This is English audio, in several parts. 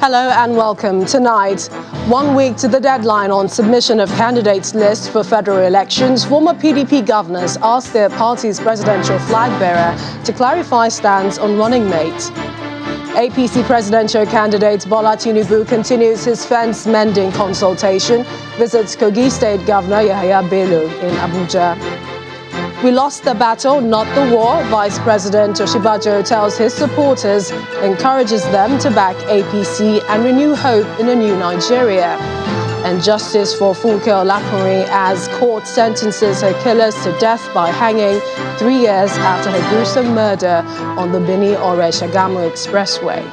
Hello and welcome. Tonight, 1 week to the deadline on submission of candidates list for federal elections, former PDP governors asked their party's presidential flag bearer to clarify stance on running mate. APC presidential candidate Bola Tinubu continues his fence mending consultation, visits Kogi State Governor Yahaya Bello in Abuja. We lost the battle, not the war, Vice President Osinbajo tells his supporters, encourages them to back APC and renew hope in a new Nigeria. And justice for Funke Olakunrin as court sentences her killers to death by hanging 3 years after her gruesome murder on the Benin-Ore-Shagamu Expressway.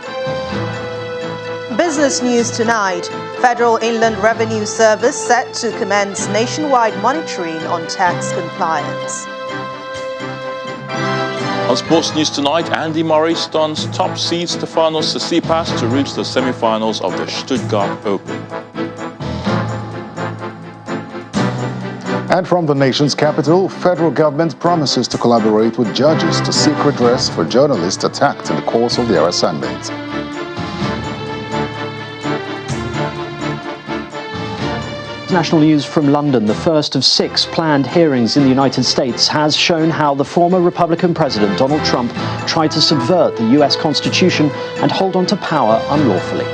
Business news tonight. Federal Inland Revenue Service set to commence nationwide monitoring on tax compliance. On sports news tonight, Andy Murray stuns top seed Stefanos Tsitsipas to reach the semi-finals of the Stuttgart Open. And from the nation's capital, federal government promises to collaborate with judges to seek redress for journalists attacked in the course of their assignment. National news from London. The first of 6 planned hearings in the United States has shown how the former Republican President Donald Trump tried to subvert the U.S. Constitution and hold on to power unlawfully.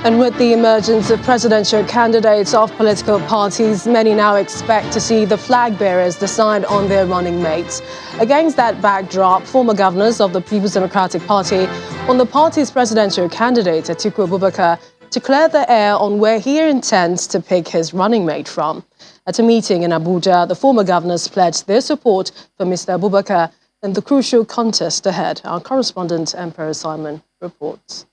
And with the emergence of presidential candidates of political parties, many now expect to see the flag bearers decide on their running mates. Against that backdrop, former governors of the People's Democratic Party on the party's presidential candidate, Atiku Abubakar, to clear the air on where he intends to pick his running mate from. At a meeting in Abuja, the former governors pledged their support for Mr. Abubakar in the crucial contest ahead. Our correspondent, Emperor Simon, reports.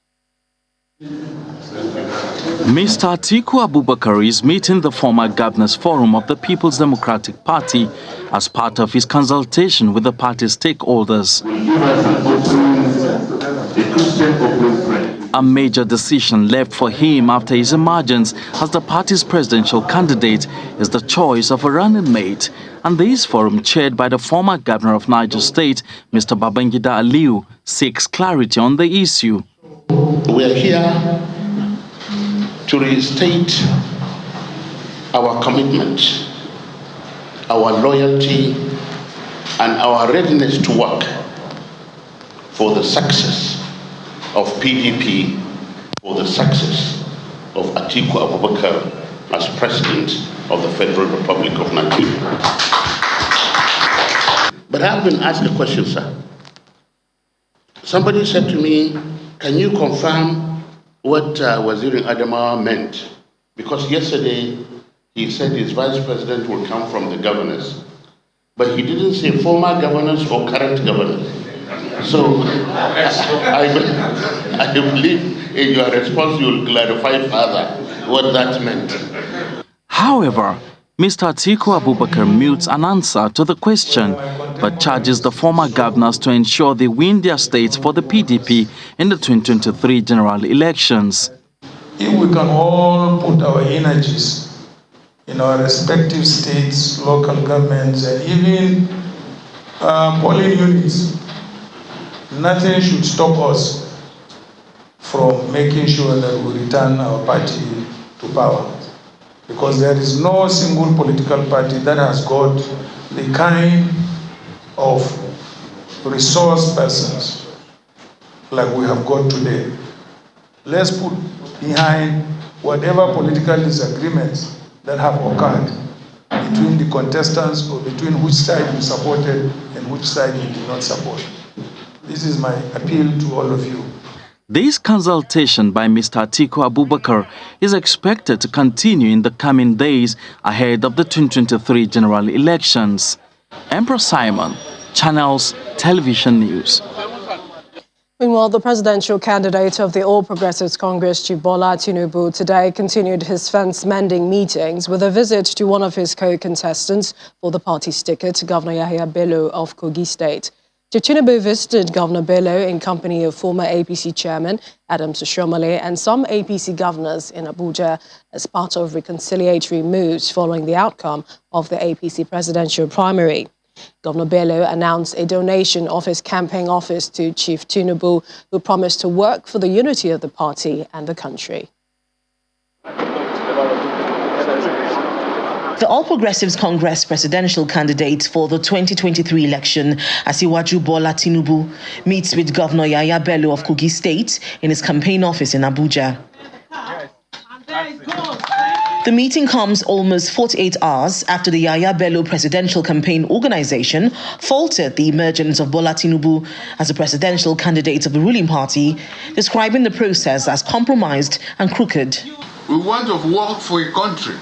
Mr. Atiku Abubakar is meeting the former Governors Forum of the People's Democratic Party as part of his consultation with the party's stakeholders. A major decision left for him after his emergence as the party's presidential candidate is the choice of a running mate. And this forum, chaired by the former governor of Niger State, Mr. Babangida Aliyu, seeks clarity on the issue. We are here to restate our commitment, our loyalty, and our readiness to work for the success of PDP, for the success of Atiku Abubakar as President of the Federal Republic of Nigeria. But I've been asked a question, sir. Somebody said to me, can you confirm what Waziri Adamawa meant? Because yesterday he said his vice president will come from the governors, but he didn't say former governors or current governors. So I believe in your response you will clarify further what that meant. However, Mr. Atiku Abubakar mutes an answer to the question, but charges the former governors to ensure they win their states for the PDP in the 2023 general elections. If we can all put our energies in our respective states, local governments, and even polling units, nothing should stop us from making sure that we return our party to power. Because there is no single political party that has got the kind of resource persons like we have got today. Let's put behind whatever political disagreements that have occurred between the contestants or between which side you supported and which side you did not support. This is my appeal to all of you. This consultation by Mr. Atiku Abubakar is expected to continue in the coming days ahead of the 2023 general elections. Emperor Simon, Channels Television News. Meanwhile, the presidential candidate of the All Progressives Congress, Bola Tinubu, today continued his fence-mending meetings with a visit to one of his co-contestants for the party's ticket, Governor Yahaya Bello of Kogi State. Tinubu visited Governor Bello in company of former APC chairman Adams Oshiomhole and some APC governors in Abuja as part of reconciliatory moves following the outcome of the APC presidential primary. Governor Bello announced a donation of his campaign office to Chief Tinubu, who promised to work for the unity of the party and the country. The All Progressives Congress presidential candidate for the 2023 election, Asiwaju Bola Tinubu, meets with Governor Yaya Bello of Kogi State in his campaign office in Abuja. The meeting comes almost 48 hours after the Yaya Bello Presidential Campaign Organization faulted the emergence of Bola Tinubu as a presidential candidate of the ruling party, describing the process as compromised and crooked. We want to work for a country.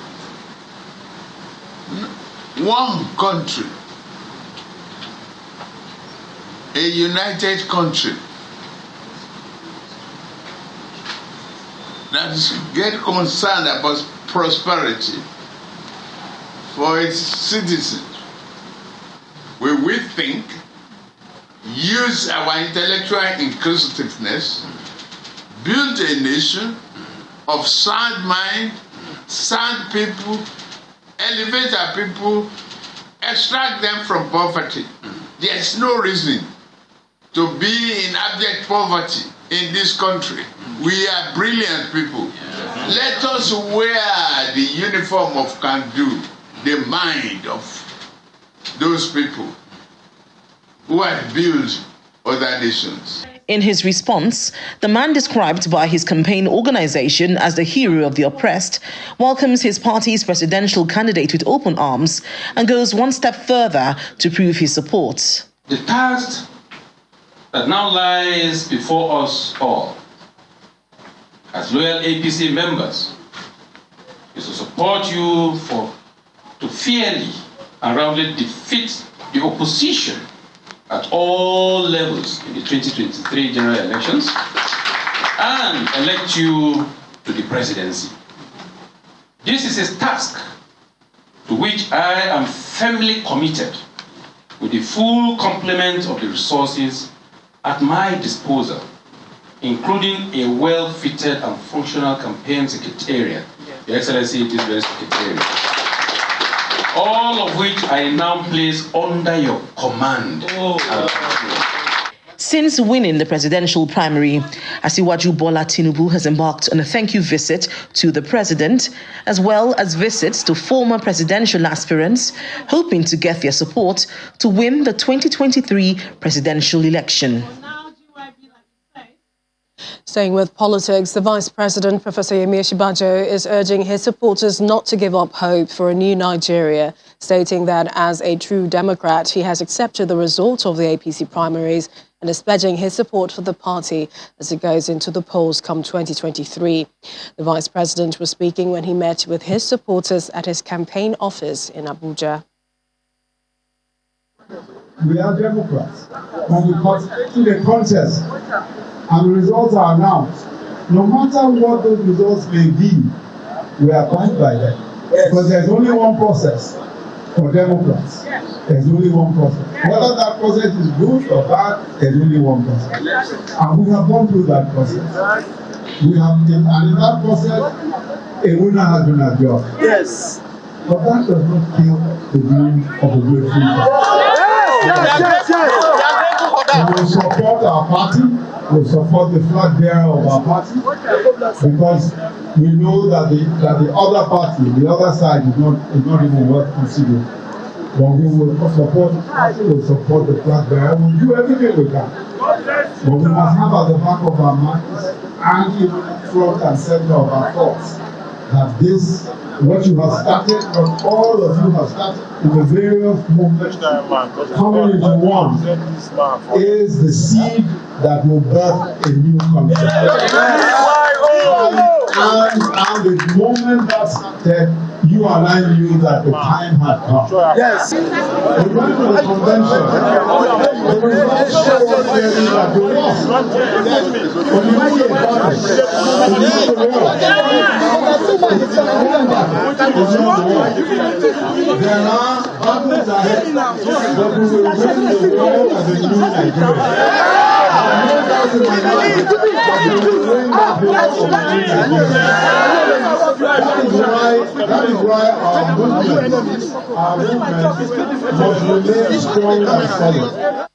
One country, a united country that get concerned about prosperity for its citizens. We think, use our intellectual inclusiveness, build a nation of sound mind, sound people, elevate our people, extract them from poverty. There's no reason to be in abject poverty in this country. We are brilliant people. Let us wear the uniform of can-do, the mind of those people who have built other nations. In his response, the man described by his campaign organization as the hero of the oppressed welcomes his party's presidential candidate with open arms and goes one step further to prove his support. The task that now lies before us all as loyal APC members is to support you to fairly and roundly defeat the opposition at all levels in the 2023 general elections and elect you to the presidency. This is a task to which I am firmly committed with the full complement of the resources at my disposal, including a well-fitted and functional campaign secretariat. Your Excellency, it is very secretariat. All of which I now place under your command. Since winning the presidential primary, Asiwaju Bola Tinubu has embarked on a thank you visit to the president, as well as visits to former presidential aspirants, hoping to get their support to win the 2023 presidential election. Staying with politics, the Vice President, Professor Osinbajo, is urging his supporters not to give up hope for a new Nigeria, stating that as a true Democrat, he has accepted the result of the APC primaries and is pledging his support for the party as it goes into the polls come 2023. The Vice President was speaking when he met with his supporters at his campaign office in Abuja. We are Democrats, and we continue the contest, and the results are announced. No matter what those results may be, we are bound by them. Because there's only one process for Democrats. There's only one process. Whether that process is good or bad, there's only one process. And we have gone through that process. And in that process, a winner has been adjudged. Yes. But that does not kill the dream of a great future. We will support our party, we will support the flag bearer of our party, because we know that the other party, the other side is not even worth considering. But we will support the party, we will support the flag bearer, we will do everything we can. But we must have at the back of our minds and in front and center of our thoughts that this, what you have started, what all of you have started in the various movements coming into one, is the seed that will birth a new country. And the moment that started, you and I knew that the time had come. Yes. We went to the convention. The results showed clearly that we lost. But you know the advantage. You know the war. There are battles ahead, but we will win the war as a new Nigeria. I know that in my mind, but we will win the war as a new Nigeria. That is why our movement must remain strong and solid.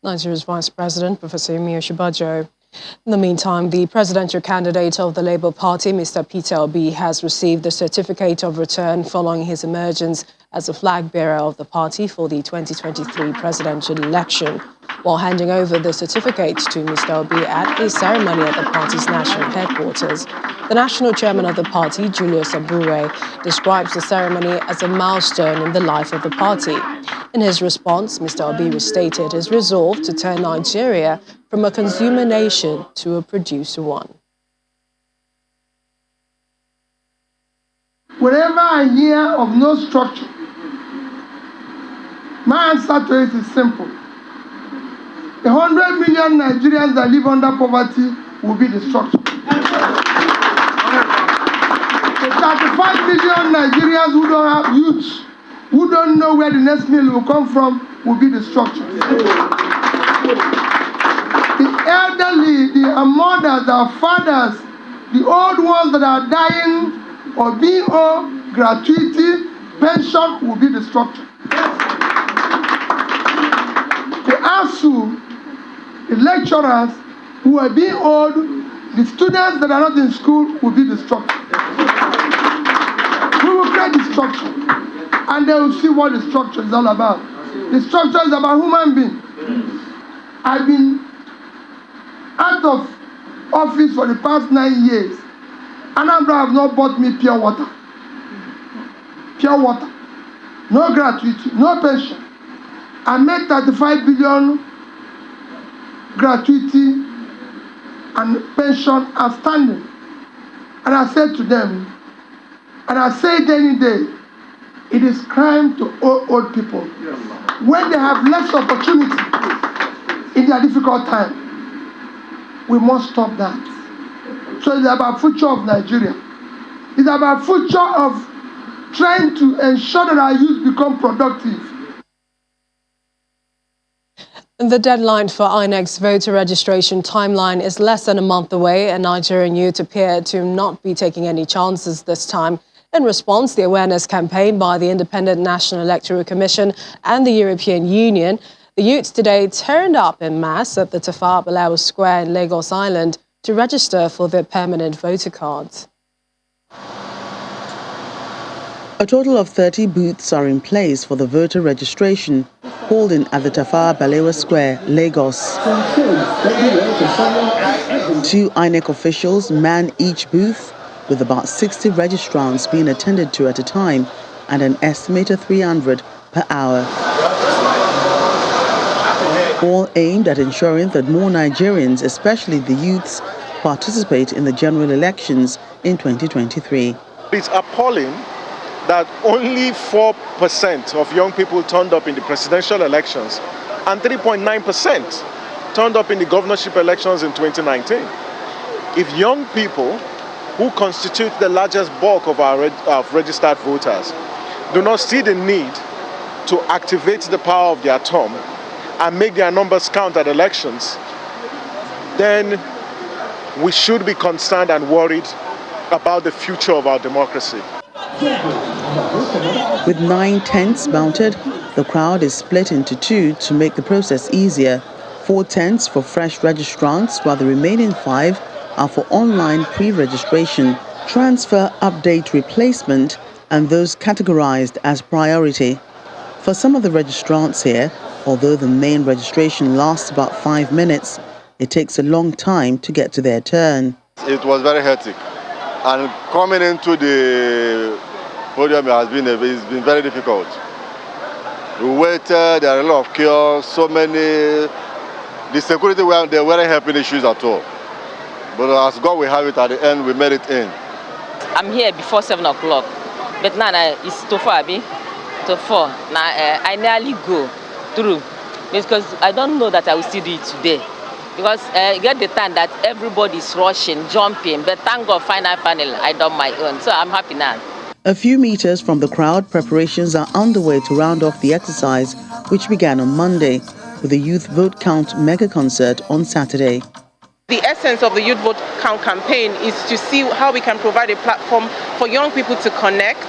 Nigeria's Vice President, Professor Osinbajo. In the meantime, the presidential candidate of the Labour Party, Mr. Peter Obi, has received the certificate of return following his emergence as the flag bearer of the party for the 2023 presidential election. While handing over the certificate to Mr. Obi at a ceremony at the party's national headquarters, the national chairman of the party, Julius Abure, describes the ceremony as a milestone in the life of the party. In his response, Mr. Obi restated his resolve to turn Nigeria from a consumer nation to a producer one. Whenever I hear of no structure, my answer to it is simple. The 100 million Nigerians that live under poverty will be the structure. The 35 million Nigerians who don't have youth, who don't know where the next meal will come from, will be the structure. The elderly, the mothers, our fathers, the old ones that are dying or being owed gratuity, pension will be the structure. The ASU, the lecturers who are being owed, the students that are not in school will be the structure. We will create the structure, and they will see what the structure is all about. The structure is about human beings. I've been out of office for the past 9 years. Anambra have not bought me pure water. Pure water. No gratuity, no pension. I made 35 billion gratuity and pension outstanding. And I said to them, and I say it any day, it is crime to owe old people. Yes. When they have less opportunity in their difficult time, we must stop that. So it's about future of Nigeria. It's about future of trying to ensure that our youth become productive. The deadline for INEC's voter registration timeline is less than a month away, and Nigerian youth appear to not be taking any chances this time. In response, the awareness campaign by the Independent National Electoral Commission and the European Union, the youths today turned up en masse at the Tafawa Balewa Square in Lagos Island to register for their permanent voter cards. A total of 30 booths are in place for the voter registration holding at the Tafawa Balewa Square, Lagos. 2 INEC officials man each booth, with about 60 registrants being attended to at a time and an estimated 300 per hour. All aimed at ensuring that more Nigerians, especially the youths, participate in the general elections in 2023. It's appalling that only 4% of young people turned up in the presidential elections and 3.9% turned up in the governorship elections in 2019. If young people, who constitute the largest bulk of our registered voters, do not see the need to activate the power of their thumb and make their numbers count at elections, then we should be concerned and worried about the future of our democracy. With 9 tents mounted, the crowd is split into 2 to make the process easier. 4 tents for fresh registrants, while the remaining 5 are for online pre-registration, transfer, update, replacement, and those categorized as priority. For some of the registrants here, although the main registration lasts about 5 minutes, it takes a long time to get to their turn. It was very hectic, and coming into the podium it's been very difficult. We waited, there are a lot of chaos, so many. The security, they weren't helping issues at all. But as God will have it, at the end, we made it in. I'm here before 7 o'clock, but now it's too far, to 4. Now I nearly go through because I don't know that I will still do it today. Because I get the time that everybody's rushing, jumping, but thank God, final, I done my own. So I'm happy now. A few meters from the crowd, preparations are underway to round off the exercise, which began on Monday, with the Youth Vote Count mega concert on Saturday. The essence of the Youth Vote Count campaign is to see how we can provide a platform for young people to connect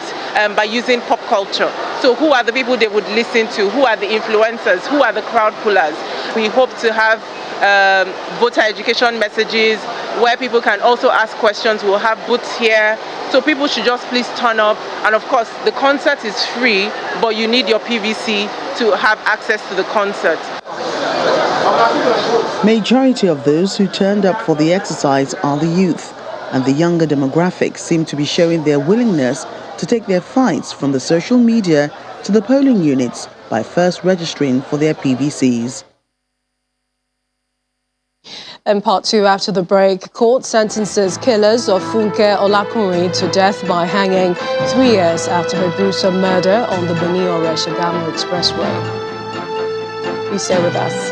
by using pop culture. So who are the people they would listen to? Who are the influencers? Who are the crowd pullers? We hope to have voter education messages where people can also ask questions. We'll have booths here. So people should just please turn up. And of course, the concert is free, but you need your PVC to have access to the concert. Majority of those who turned up for the exercise are the youth, and the younger demographics seem to be showing their willingness to take their fights from the social media to the polling units by first registering for their PVCs. In part two, after the break, court sentences killers of Funke Olakunrin to death by hanging 3 years after her gruesome murder on the Benin-Ore-Shagamu Expressway. Please stay with us.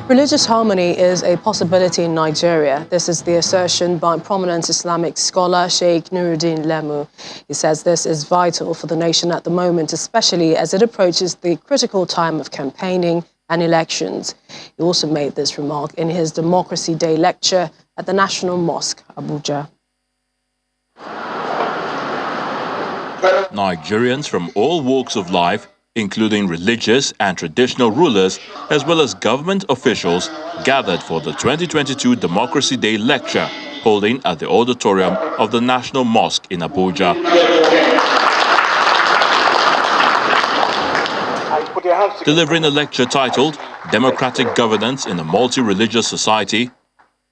Religious harmony is a possibility in Nigeria. This is the assertion by prominent Islamic scholar Sheikh Nuruddin Lemu. He says this is vital for the nation at the moment, especially as it approaches the critical time of campaigning and elections. He also made this remark in his Democracy Day lecture at the National Mosque, Abuja. Nigerians from all walks of life, including religious and traditional rulers, as well as government officials, gathered for the 2022 Democracy Day lecture, holding at the auditorium of the National Mosque in Abuja. Delivering a lecture titled Democratic Governance in a Multi-Religious Society,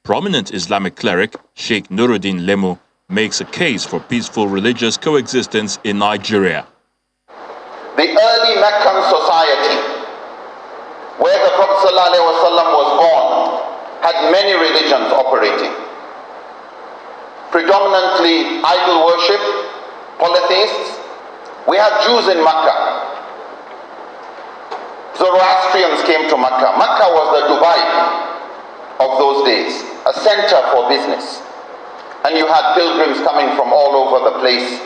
prominent Islamic cleric Sheikh Nuruddin Lemu makes a case for peaceful religious coexistence in Nigeria. The early Meccan society, where the Prophet ﷺ was born, had many religions operating. Predominantly idol worship, polytheists. We had Jews in Mecca. Zoroastrians came to Mecca. Mecca was the Dubai of those days, a center for business. And you had pilgrims coming from all over the place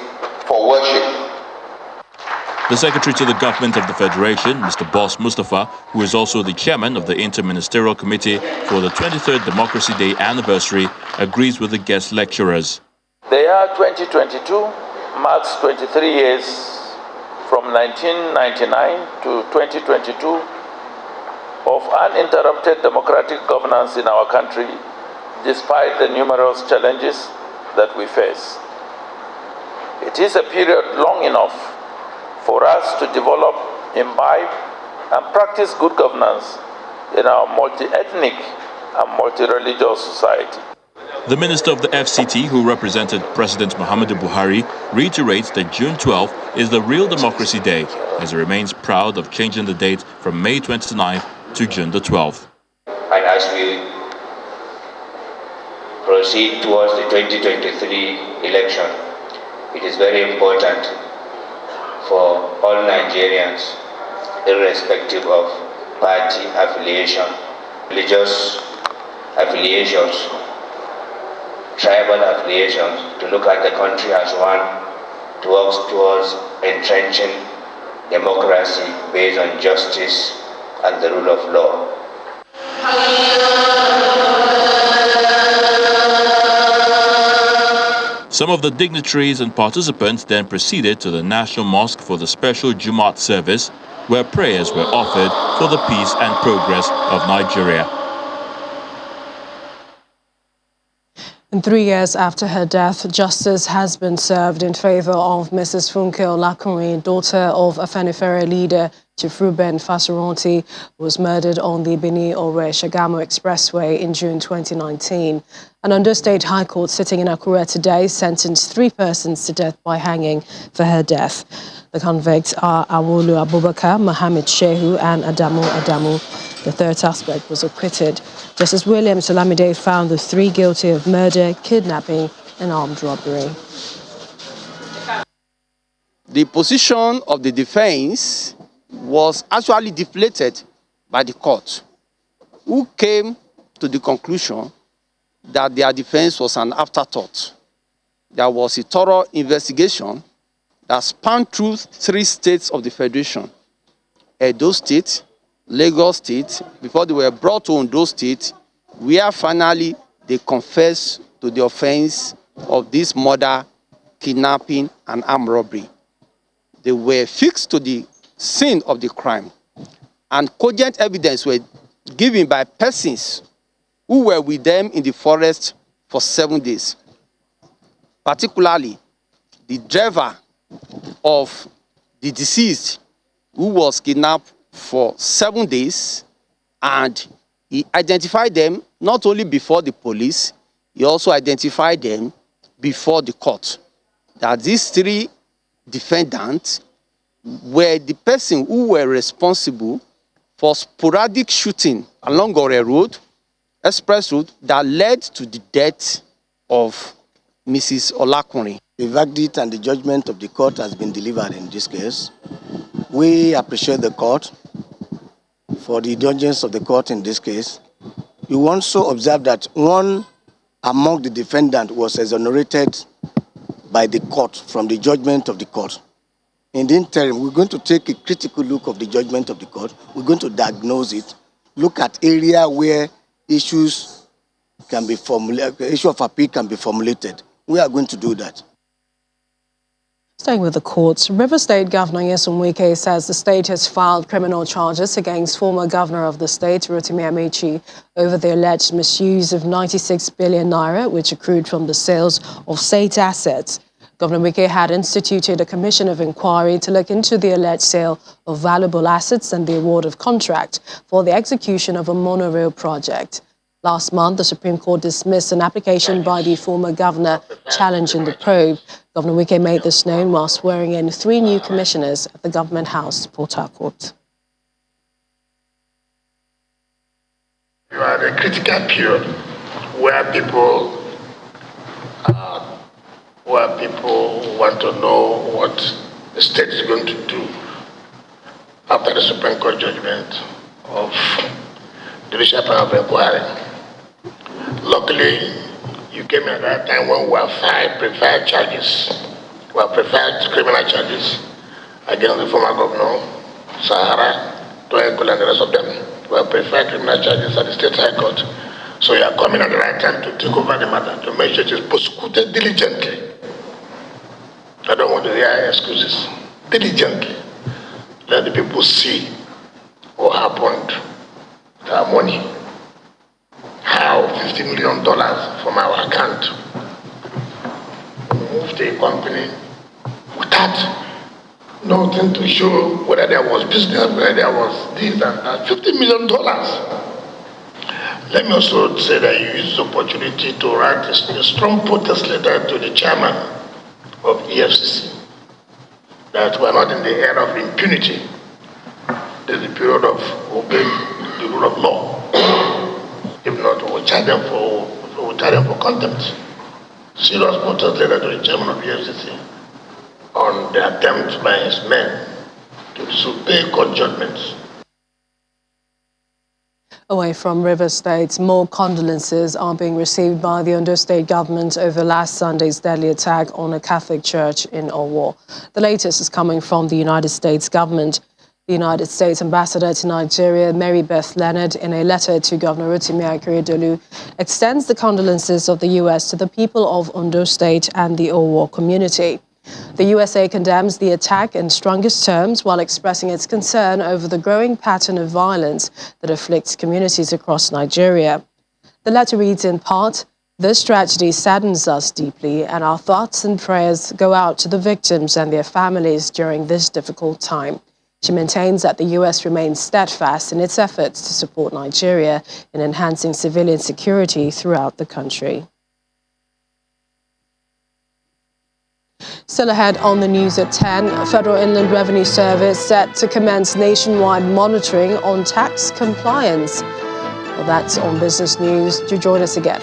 for worship. The Secretary to the Government of the Federation, Mr. Boss Mustafa, who is also the chairman of the Inter-Ministerial Committee for the 23rd Democracy Day anniversary, agrees with the guest lecturers. The year 2022 marks 23 years from 1999 to 2022 of uninterrupted democratic governance in our country, despite the numerous challenges that we face. It is a period long enough for us to develop, imbibe, and practice good governance in our multi-ethnic and multi-religious society. The Minister of the FCT, who represented President Muhammadu Buhari, reiterates that June 12th is the real Democracy Day, as he remains proud of changing the date from May 29th to June the 12th. And as we proceed towards the 2023 election, it is very important for all Nigerians, irrespective of party affiliation, religious affiliations, tribal affiliations, to look at the country as one, to work towards entrenching democracy based on justice and the rule of law. Some of the dignitaries and participants then proceeded to the National Mosque for the special Jumat service, where prayers were offered for the peace and progress of Nigeria. And 3 years after her death, justice has been served in favor of Mrs. Funke Olakunrin, daughter of Afenifere leader Chief Ruben Fasuranti, who was murdered on the Benin-Ore-Shagamu Expressway in June 2019. An Ondo State High Court sitting in Akure today sentenced 3 persons to death by hanging for her death. The convicts are Awolu Abubakar, Mohammed Shehu and Adamu Adamu. The third suspect was acquitted. Justice William Solamide found the 3 guilty of murder, kidnapping and armed robbery. The position of the defense was actually deflated by the court, who came to the conclusion that their defense was an afterthought. There was a thorough investigation that spanned through 3 states of the Federation: Edo State, Lagos State, before they were brought to Ondo State, where finally they confessed to the offense of this murder, kidnapping, and armed robbery. They were fixed to the scene of the crime, and cogent evidence were given by persons who were with them in the forest for 7 days. Particularly, the driver of the deceased, who was kidnapped for 7 days, and he identified them not only before the police, he also identified them before the court. That these 3 defendants were the person who were responsible for sporadic shooting along Ore Road, Express Road, that led to the death of Mrs. Olakunrin. The verdict and the judgment of the court has been delivered in this case. We appreciate the court for the diligence of the court in this case. You also observe that one among the defendants was exonerated by the court from the judgment of the court. In the interim, we're going to take a critical look of the judgment of the court. We're going to diagnose it, look at area where issues can be formulated, issue of appeal can be formulated. We are going to do that. Staying with the courts, River State Governor Funke says the state has filed criminal charges against former governor of the state, Rotimi Amechi, over the alleged misuse of 96 billion naira, which accrued from the sales of state assets. Governor Wike had instituted a commission of inquiry to look into the alleged sale of valuable assets and the award of contract for the execution of a monorail project. Last month, the Supreme Court dismissed an application by the former governor challenging the probe. Governor Wike made this known while swearing in 3 new commissioners at the Government House, Port Harcourt. You are at a critical period where people want to know what the state is going to do after the Supreme Court judgment of the Judicial Panel of Inquiry. Luckily, you came in at that time when we have 5 preferred charges. We have preferred criminal charges against the former governor, Sahara, Toyekul, and the rest of them. We have preferred criminal charges at the State High Court. So you are coming at the right time to take over the matter, to make sure it is prosecuted diligently. I don't want to hear excuses. Diligently. Let the people see what happened to our money. How $50 million from our account moved to a company without nothing to show whether there was business, whether there was this and that. $50 million. Let me also say that you used the opportunity to write a strong protest letter to the chairman of EFCC that we're not in the era of impunity. There's a period of obeying the rule of law. If not, we will charge them for contempt. Serious protest letter to the chairman of EFCC on the attempt by his men to disobey court judgments. Away from River State, more condolences are being received by the Ondo State government over last Sunday's deadly attack on a Catholic church in Owo. The latest is coming from the United States government. The United States ambassador to Nigeria, Mary Beth Leonard, in a letter to Governor Rotimi Akeredolu, extends the condolences of the U.S. to the people of Ondo State and the Owo community. The USA condemns the attack in strongest terms while expressing its concern over the growing pattern of violence that afflicts communities across Nigeria. The letter reads in part, "This tragedy saddens us deeply, and our thoughts and prayers go out to the victims and their families during this difficult time." She maintains that the U.S. remains steadfast in its efforts to support Nigeria in enhancing civilian security throughout the country. Still ahead on the news at 10, Federal Inland Revenue Service set to commence nationwide monitoring on tax compliance. Well, that's on Business News. Do join us again.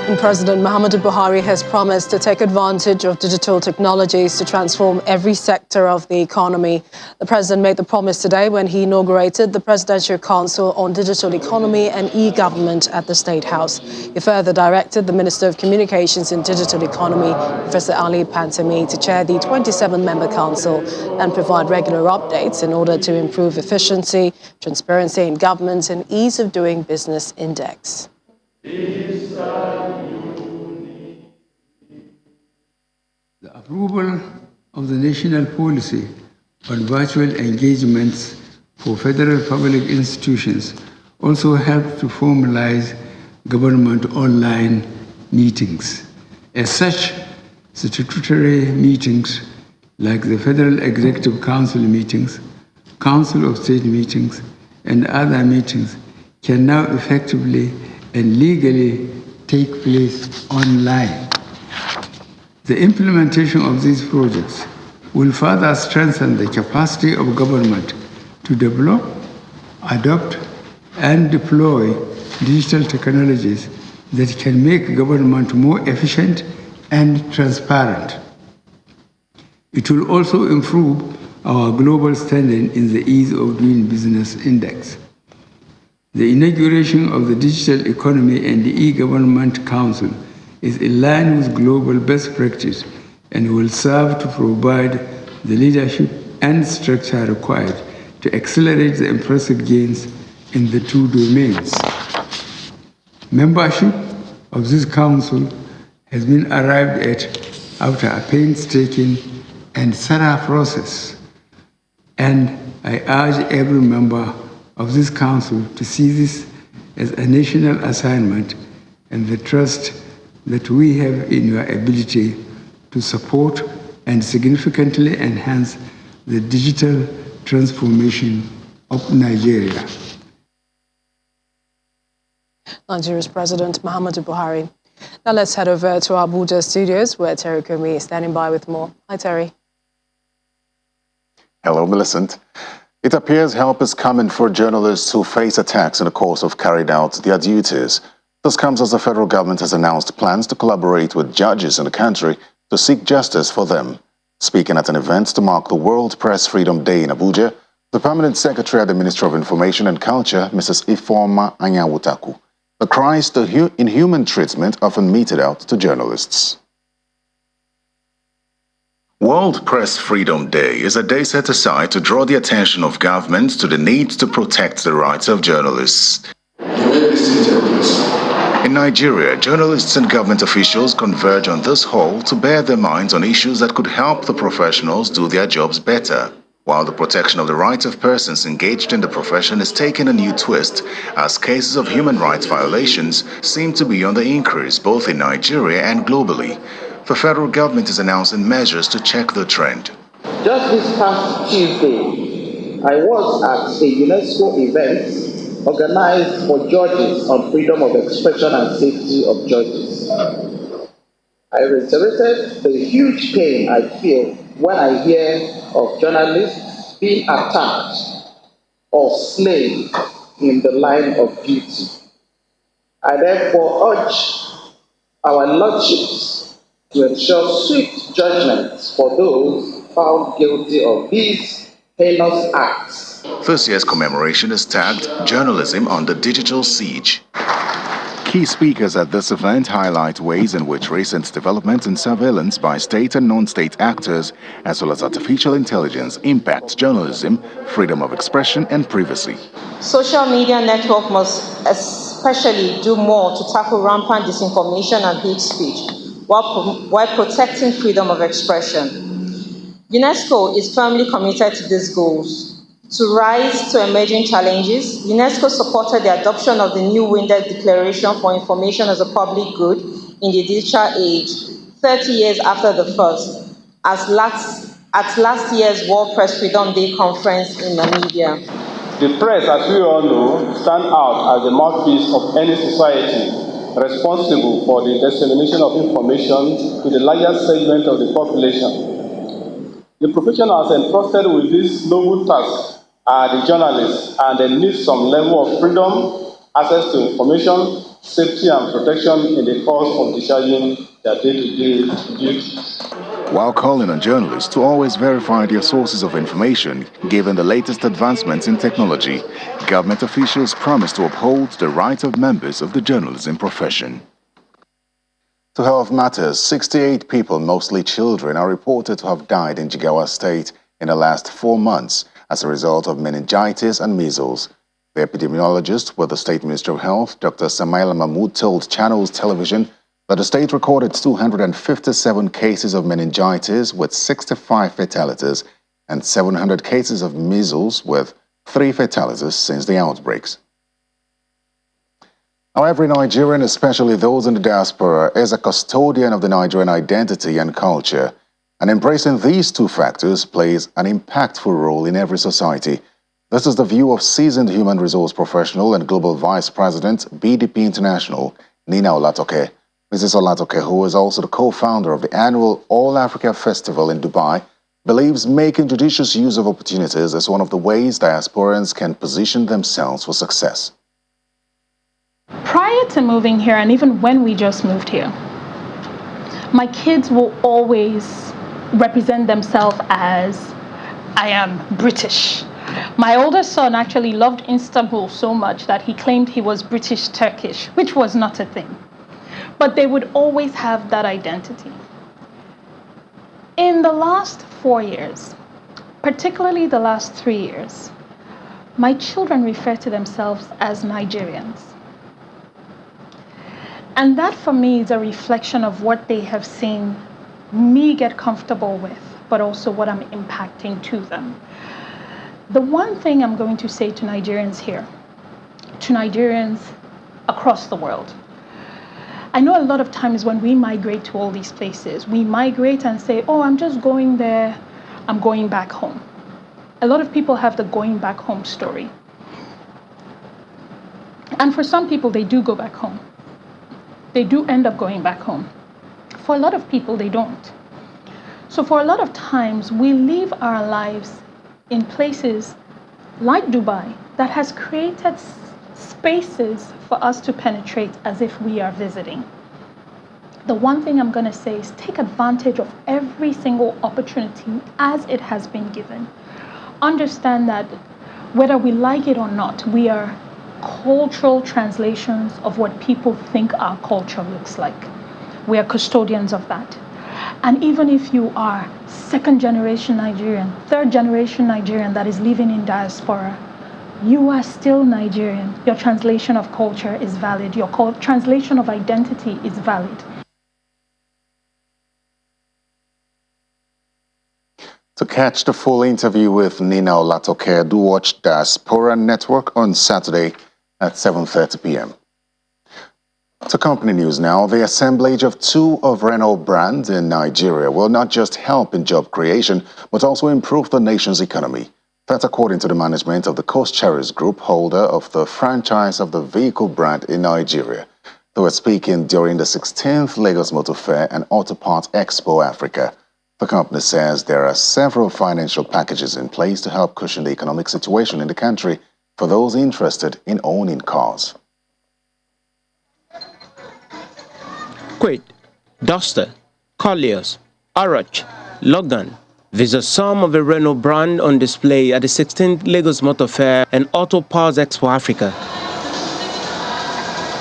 In President Muhammadu Buhari has promised to take advantage of digital technologies to transform every sector of the economy. The president made the promise today when he inaugurated the Presidential Council on Digital Economy and E-Government at the State House. He further directed the Minister of Communications and Digital Economy, Professor Ali Pantami, to chair the 27-member council and provide regular updates in order to improve efficiency, transparency in government and ease of doing business index. The approval of the national policy on virtual engagements for federal public institutions also helped to formalize government online meetings. As such, statutory meetings like the Federal Executive Council meetings, Council of State meetings, and other meetings can now effectively and legally take place online. The implementation of these projects will further strengthen the capacity of government to develop, adopt, and deploy digital technologies that can make government more efficient and transparent. It will also improve our global standing in the Ease of Doing Business Index. The inauguration of the Digital Economy and the E-Government Council is in line with global best practice and will serve to provide the leadership and structure required to accelerate the impressive gains in the two domains. Membership of this council has been arrived at after a painstaking and thorough process, and I urge every member of this council to see this as a national assignment and the trust that we have in your ability to support and significantly enhance the digital transformation of Nigeria. Nigeria's President Muhammadu Buhari. Now let's head over to our Abuja studios where Terry Kumi is standing by with more. Hi, Terry. Hello, Millicent. It appears help is coming for journalists who face attacks in the course of carrying out their duties. This comes as the federal government has announced plans to collaborate with judges in the country to seek justice for them. Speaking at an event to mark the World Press Freedom Day in Abuja, the Permanent Secretary at the Ministry of Information and Culture, Mrs. Ifeoma Anyawutaku, decries the inhuman treatment often meted out to journalists. World Press Freedom Day is a day set aside to draw the attention of governments to the need to protect the rights of journalists. In Nigeria, journalists and government officials converge on this hall to bear their minds on issues that could help the professionals do their jobs better. While the protection of the rights of persons engaged in the profession is taking a new twist, as cases of human rights violations seem to be on the increase both in Nigeria and globally. The federal government is announcing measures to check the trend. Just this past Tuesday, I was at a UNESCO event organized for judges on freedom of expression and safety of judges. I reiterated the huge pain I feel when I hear of journalists being attacked or slain in the line of duty. I therefore urge our lordships to ensure swift judgments for those found guilty of these heinous acts. This year's commemoration is tagged Journalism Under Digital Siege. Key speakers at this event highlight ways in which recent developments in surveillance by state and non-state actors, as well as artificial intelligence, impact journalism, freedom of expression, and privacy. Social media network must especially do more to tackle rampant disinformation and hate speech while protecting freedom of expression. UNESCO is firmly committed to these goals. To rise to emerging challenges, UNESCO supported the adoption of the new Winded Declaration for Information as a Public Good in the Digital Age, 30 years after the first, at last year's World Press Freedom Day conference in Namibia. The press, as we all know, stand out as the mouthpiece of any society responsible for the dissemination of information to the largest segment of the population. The professionals entrusted with this noble task are the journalists, and they need some level of freedom, access to information, safety and protection in the course of discharging their day-to-day duties. While calling on journalists to always verify their sources of information, given the latest advancements in technology, government officials promised to uphold the rights of members of the journalism profession. To health matters, 68 people, mostly children, are reported to have died in Jigawa State in the last 4 months as a result of meningitis and measles. The epidemiologist with the State Ministry of Health, Dr. Samaila Mahmood, told Channels Television that the state recorded 257 cases of meningitis with 65 fatalities and 700 cases of measles with 3 fatalities since the outbreaks. Now, every Nigerian, especially those in the diaspora, is a custodian of the Nigerian identity and culture, and embracing these two factors plays an impactful role in every society. This is the view of seasoned human resource professional and global vice president, BDP International, Nina Olatoke. Mrs. Olatoke, who is also the co-founder of the annual All Africa Festival in Dubai, believes making judicious use of opportunities is one of the ways diasporans can position themselves for success. Prior to moving here, and even when we just moved here, my kids will always represent themselves as, I am British. My oldest son actually loved Istanbul so much that he claimed he was British Turkish, which was not a thing. But they would always have that identity. In the last 4 years, particularly the last 3 years, my children refer to themselves as Nigerians. And that for me is a reflection of what they have seen me get comfortable with, but also what I'm impacting to them. The one thing I'm going to say to Nigerians here, to Nigerians across the world, I know a lot of times when we migrate to all these places, we migrate and say, oh, I'm just going there, I'm going back home. A lot of people have the going back home story. And for some people, they do go back home. They do end up going back home. For a lot of people, they don't. So for a lot of times, we live our lives in places like Dubai that has created spaces for us to penetrate as if we are visiting. The one thing I'm going to say is take advantage of every single opportunity as it has been given. Understand that whether we like it or not, we are cultural translations of what people think our culture looks like. We are custodians of that. And even if you are second generation Nigerian, third generation Nigerian that is living in diaspora, you are still Nigerian. Your translation of culture is valid. Your translation of identity is valid. To catch the full interview with Nina Olatoke, do watch Diaspora Network on Saturday at 7:30 p.m. To company news now, the assemblage of 2 of Renault brands in Nigeria will not just help in job creation, but also improve the nation's economy. That's according to the management of the Coast Cherries Group, holder of the franchise of the vehicle brand in Nigeria. They were speaking during the 16th Lagos Motor Fair and Auto Parts Expo Africa. The company says there are several financial packages in place to help cushion the economic situation in the country for those interested in owning cars. Quid, Duster, Colliers, Arach, Logan. These are some of the Renault brand on display at the 16th Lagos Motor Fair and Auto Parts Expo Africa.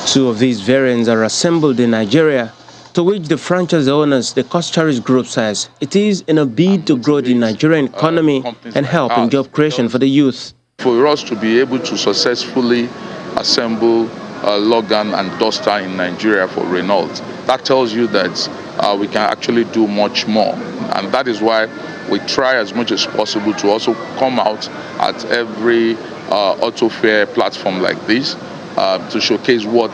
2 of these variants are assembled in Nigeria, to which the franchise owners, the Coast Cherries Group, says it is in a bid to grow the Nigerian economy and help in job creation for the youth. For us to be able to successfully assemble Logan and Duster in Nigeria for Renault, that tells you that we can actually do much more. And that is why we try as much as possible to also come out at every auto fair platform like this to showcase what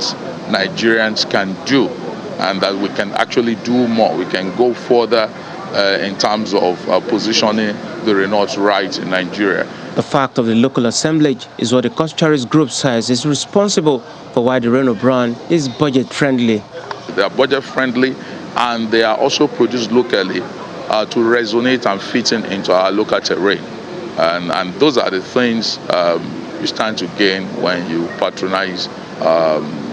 Nigerians can do, and that we can actually do more. We can go further in terms of positioning the Renault right in Nigeria. The fact of the local assemblage is what the Coast Cherries Group says is responsible for why the Renault brand is budget-friendly. They are budget-friendly, and they are also produced locally to resonate and fit into our local terrain. And those are the things you stand to gain when you patronize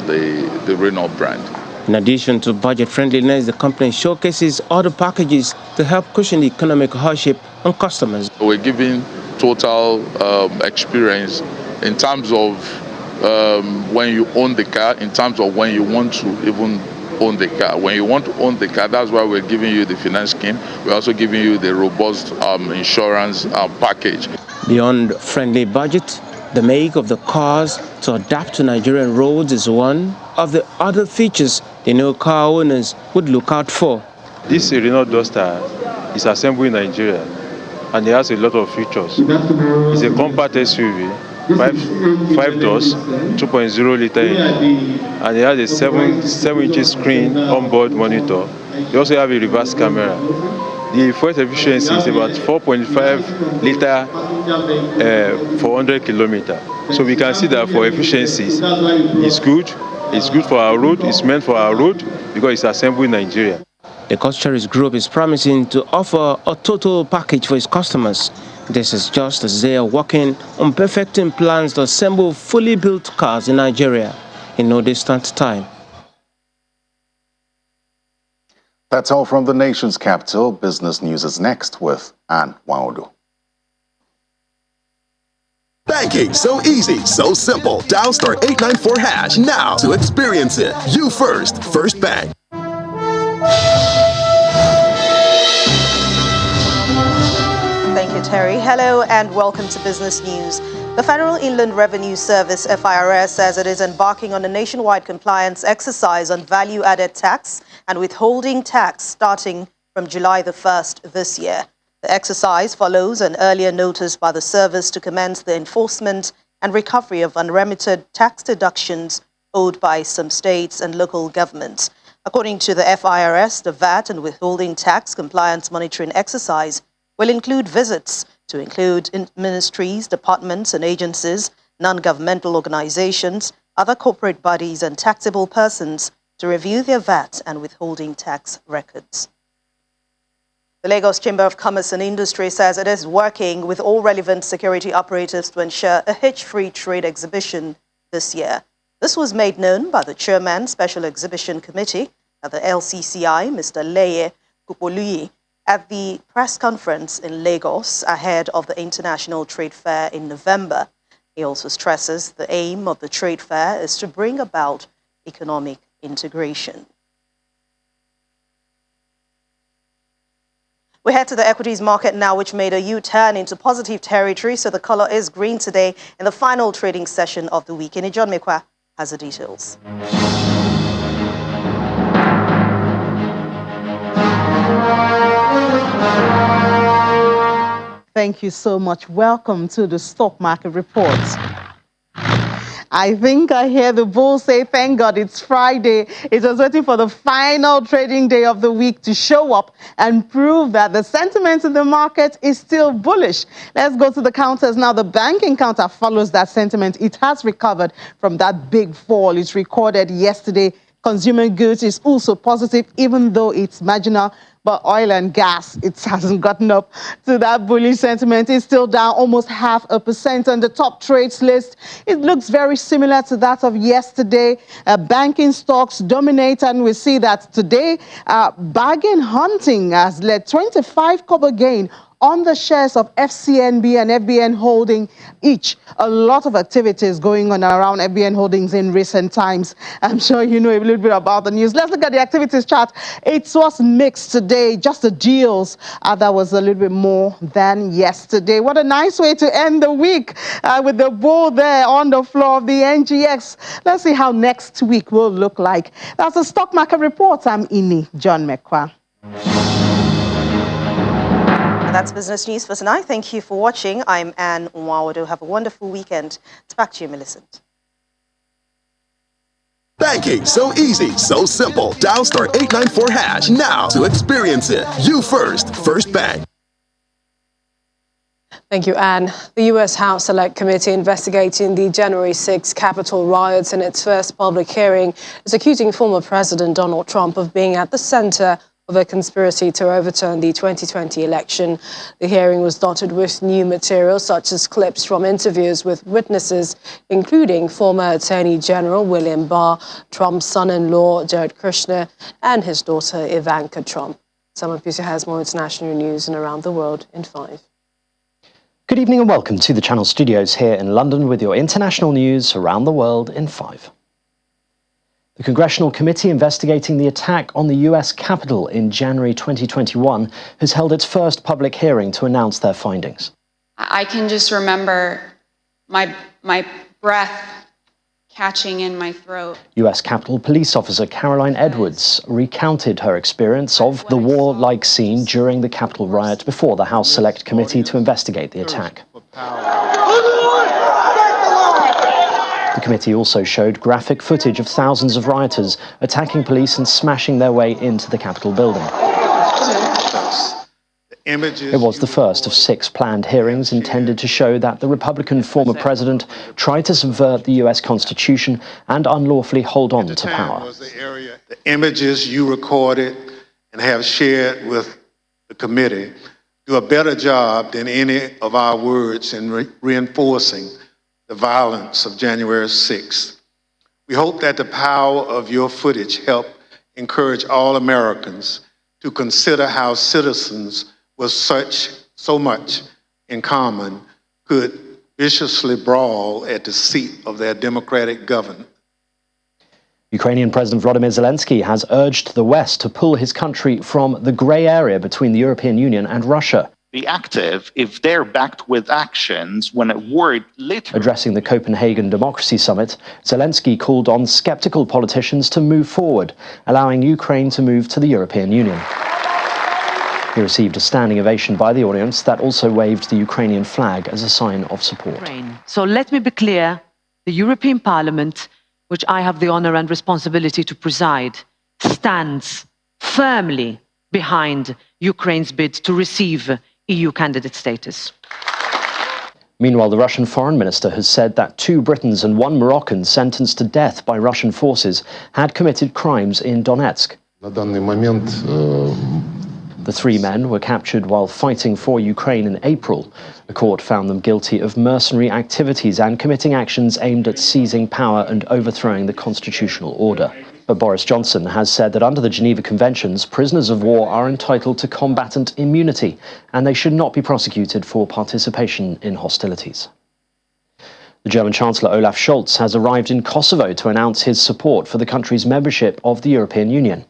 the Renault brand. In addition to budget friendliness, the company showcases other packages to help cushion the economic hardship on customers. We're giving total experience in terms of when you own the car, in terms of when you want to even own the car. When you want to own the car, that's why we're giving you the finance scheme. We're also giving you the robust insurance package. Beyond friendly budget, the make of the cars to adapt to Nigerian roads is one of the other features the new car owners would look out for. This Renault Duster is assembled in Nigeria and it has a lot of features. It's a compact SUV, five doors, 2.0 liter engine, and it has a 7-inch screen onboard monitor. They also have a reverse camera. The fuel efficiency is about 4.5 liter for 100 kilometers. So we can see that for efficiencies, it's good. It's good for our road. It's meant for our road because it's assembled in Nigeria. The Cost Group is promising to offer a total package for its customers. This is just as they are working on perfecting plans to assemble fully built cars in Nigeria in no distant time. That's all from the nation's capital. Business News is next with Ann Waudu. Banking so easy, so simple. Dial *894# now to experience it. You first, First Bank. Thank you, Terry. Hello and welcome to Business News. The Federal Inland Revenue Service, FIRS, says it is embarking on a nationwide compliance exercise on value-added tax and withholding tax starting from July the 1st this year. The exercise follows an earlier notice by the service to commence the enforcement and recovery of unremitted tax deductions owed by some states and local governments. According to the FIRS, the VAT and withholding tax compliance monitoring exercise will include visits to include ministries, departments and agencies, non-governmental organizations, other corporate bodies and taxable persons to review their VAT and withholding tax records. The Lagos Chamber of Commerce and Industry says it is working with all relevant security operatives to ensure a hitch-free trade exhibition this year. This was made known by the Chairman Special Exhibition Committee at the LCCI, Mr. Leye Kupoluyi, at the press conference in Lagos ahead of the International Trade Fair in November. He also stresses the aim of the trade fair is to bring about economic integration. We head to the equities market now, which made a U-turn into positive territory, so the color is green today in the final trading session of the week. John Mekwa has the details. Thank you so much. Welcome to the Stock Market Report. I think I hear the bull say, thank God it's Friday. It was waiting for the final trading day of the week to show up and prove that the sentiment in the market is still bullish. Let's go to the counters now. The banking counter follows that sentiment. It has recovered from that big fall it recorded yesterday. Consumer goods is also positive, even though it's marginal. But oil and gas, it hasn't gotten up to that bullish sentiment. It's still down almost 0.5% on the top trades list. It looks very similar to that of yesterday. Banking stocks dominate, and we see that today bargain hunting has led 25 kobo gain on the shares of FCNB and FBN Holding each. A lot of activities going on around FBN Holdings in recent times. I'm sure you know a little bit about the news. Let's look at the activities chart. It was mixed today. Just the deals that was a little bit more than yesterday. What a nice way to end the week with the bull there on the floor of the NGX. Let's see how next week will look like. That's the Stock Market Report. I'm Ini John Mekwa. That's Business News for tonight. Thank you for watching. I'm Ann Nwawado. Have a wonderful weekend. It's back to you, Millicent. Banking so easy, so simple. Dial *894# now to experience it. You first, First Bank. Thank you, Anne. The U.S. House Select Committee investigating the January 6 Capitol riots in its first public hearing is accusing former President Donald Trump of being at the center of a conspiracy to overturn the 2020 election. The hearing was dotted with new material such as clips from interviews with witnesses, including former Attorney General William Barr, Trump's son-in-law Jared Kushner, and his daughter Ivanka Trump. Simon Pusa has more international news and around the world in 5. Good evening and welcome to the Channel Studios here in London with your international news around the world in 5. The Congressional Committee investigating the attack on the US Capitol in January 2021 has held its first public hearing to announce their findings. I can just remember my breath catching in my throat. US Capitol Police Officer Caroline Edwards recounted her experience of the war-like scene during the Capitol riot before the House Select Committee to investigate the attack. The committee also showed graphic footage of thousands of rioters attacking police and smashing their way into the Capitol building. It was the first of 6 planned hearings intended to show that the Republican former president tried to subvert the US Constitution and unlawfully hold on to power. The images you recorded and have shared with the committee do a better job than any of our words in reinforcing the violence of January 6th. We hope that the power of your footage help encourage all Americans to consider how citizens with so much in common could viciously brawl at the seat of their democratic government. Ukrainian President Volodymyr Zelensky has urged the West to pull his country from the grey area between the European Union and Russia. Be active if they're backed with actions when a word literally... Addressing the Copenhagen Democracy Summit, Zelensky called on skeptical politicians to move forward, allowing Ukraine to move to the European Union. He received a standing ovation by the audience that also waved the Ukrainian flag as a sign of support. So let me be clear, the European Parliament, which I have the honour and responsibility to preside, stands firmly behind Ukraine's bid to receive EU candidate status. Meanwhile, the Russian foreign minister has said that 2 Britons and 1 Moroccan sentenced to death by Russian forces had committed crimes in Donetsk. The 3 men were captured while fighting for Ukraine in April. The court found them guilty of mercenary activities and committing actions aimed at seizing power and overthrowing the constitutional order. But Boris Johnson has said that under the Geneva Conventions, prisoners of war are entitled to combatant immunity, and they should not be prosecuted for participation in hostilities. The German Chancellor Olaf Scholz has arrived in Kosovo to announce his support for the country's membership of the European Union.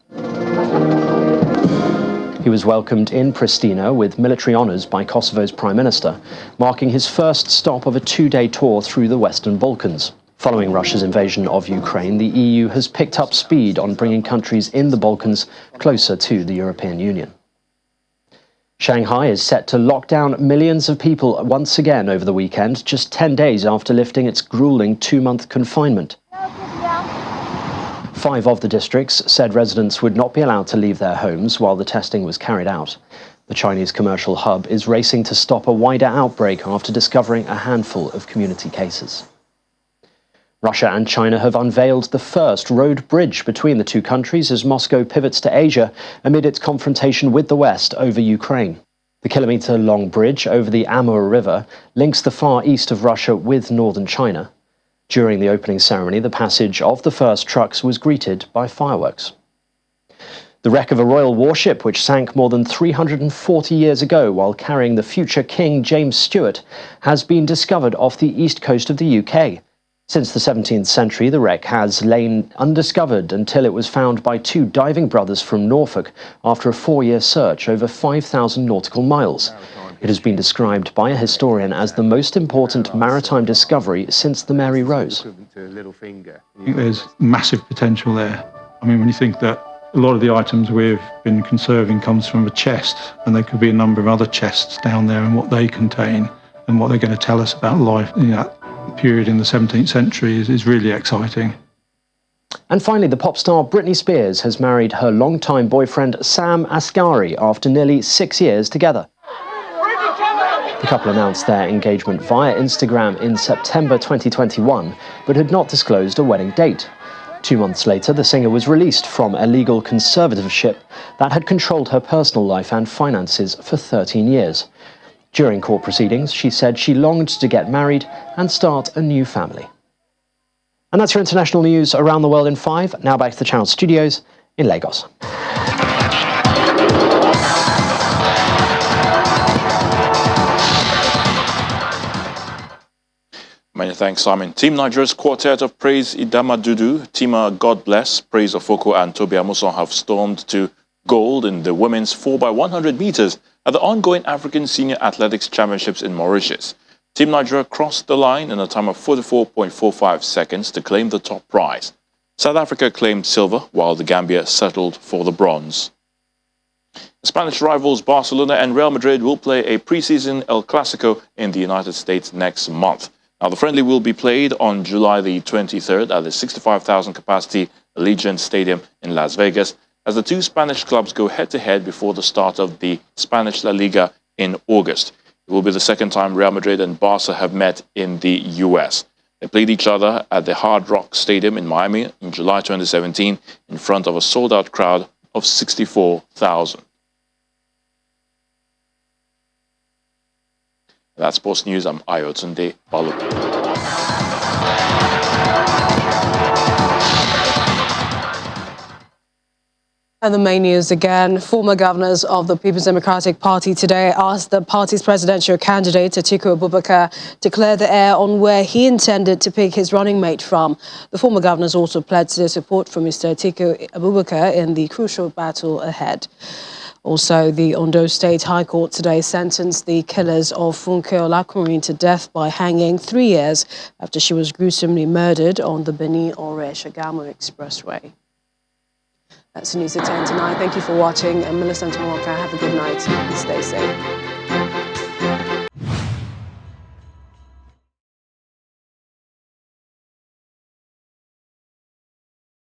He was welcomed in Pristina with military honours by Kosovo's Prime Minister, marking his first stop of a 2-day tour through the Western Balkans. Following Russia's invasion of Ukraine, the EU has picked up speed on bringing countries in the Balkans closer to the European Union. Shanghai is set to lock down millions of people once again over the weekend, just 10 days after lifting its grueling 2-month confinement. 5 of the districts said residents would not be allowed to leave their homes while the testing was carried out. The Chinese commercial hub is racing to stop a wider outbreak after discovering a handful of community cases. Russia and China have unveiled the first road bridge between the 2 countries as Moscow pivots to Asia amid its confrontation with the West over Ukraine. The kilometre-long bridge over the Amur River links the far east of Russia with northern China. During the opening ceremony, the passage of the first trucks was greeted by fireworks. The wreck of a royal warship which sank more than 340 years ago while carrying the future King James Stuart has been discovered off the east coast of the UK. Since the 17th century, the wreck has lain undiscovered until it was found by 2 diving brothers from Norfolk after a 4-year search over 5,000 nautical miles. It has been described by a historian as the most important maritime discovery since the Mary Rose. I think there's massive potential there. I mean, when you think that a lot of the items we've been conserving comes from a chest, and there could be a number of other chests down there and what they contain and what they're going to tell us about life in that period in the 17th century is really exciting. And finally, the pop star Britney Spears has married her longtime boyfriend Sam Asghari after nearly 6 years together. The couple announced their engagement via Instagram in September 2021, but had not disclosed a wedding date. 2 months later, the singer was released from a legal conservatorship that had controlled her personal life and finances for 13 years. During court proceedings, she said she longed to get married and start a new family. And that's your international news around the world in 5. Now back to the Channel studios in Lagos. Many thanks, Simon. Team Nigeria's quartet of praise Idama Dudu, Tima God Bless, Praise Ofoko and Tobi Amuson have stormed to gold in the women's 4x100 meters at the ongoing African Senior Athletics Championships in Mauritius. Team Nigeria crossed the line in a time of 44.45 seconds to claim the top prize. South Africa claimed silver, while the Gambia settled for the bronze. Spanish rivals Barcelona and Real Madrid will play a preseason El Clasico in the United States next month. Now, the friendly will be played on July the 23rd at the 65,000 capacity Allegiant Stadium in Las Vegas, as the two Spanish clubs go head-to-head before the start of the Spanish La Liga in August. It will be the second time Real Madrid and Barca have met in the US. They played each other at the Hard Rock Stadium in Miami in July 2017 in front of a sold-out crowd of 64,000. That's Sports News. I'm Ayotunde Balogun. And the main news again. Former governors of the People's Democratic Party today asked the party's presidential candidate, Atiku Abubakar, to clear the air on where he intended to pick his running mate from. The former governors also pledged their support for Mr. Atiku Abubakar in the crucial battle ahead. Also, the Ondo State High Court today sentenced the killers of Funke Olakunrin to death by hanging 3 years after she was gruesomely murdered on the Benin-Ore-Shagamu Expressway. That's the news at 10 tonight. Thank you for watching. I'm Millicent Mwaka. Have a good night and stay safe.